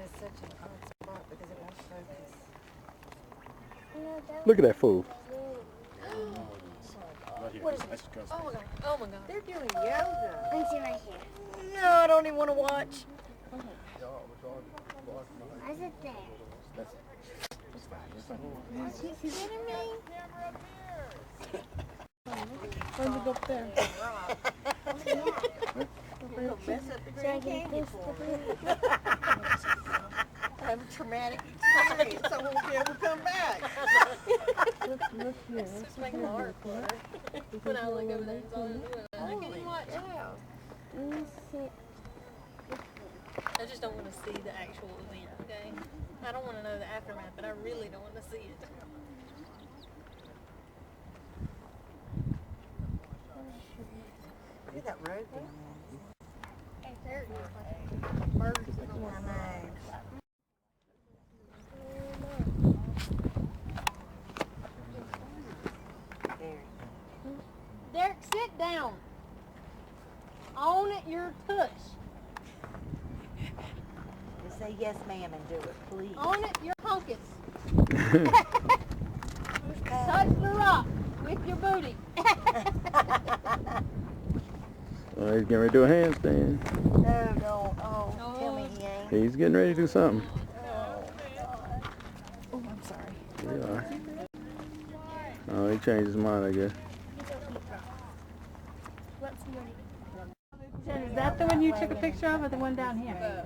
It's such an odd spot because it won't focus. Look at that fool. What is it? Oh my god. Oh my god. They're doing yoga. Let me see right here. No, I don't even want to watch. Why is it there? Is he kidding me? Why did it go up there? Should I get this to I have a traumatic experience. I won't be able to come back. Look here. It's just like my heart flutter when I look over there and saw them doing it. I can't watch. Let me see. I just don't want to see the actual event, okay? I don't want to know the aftermath, but I really don't want to see it. Look at that road down there. Birds. I know. Derek, sit down. Own it, your tush. Just say yes, ma'am, and do it, please. Own it, your hunkus. Touch the rock with your booty. Oh, he's getting ready to do a handstand. No, don't. Oh, tell me he ain't. He's getting ready to do something. Oh, I'm sorry. Yeah. Oh, he changed his mind, I guess. Jen, is that the one you took a picture of or the one down here?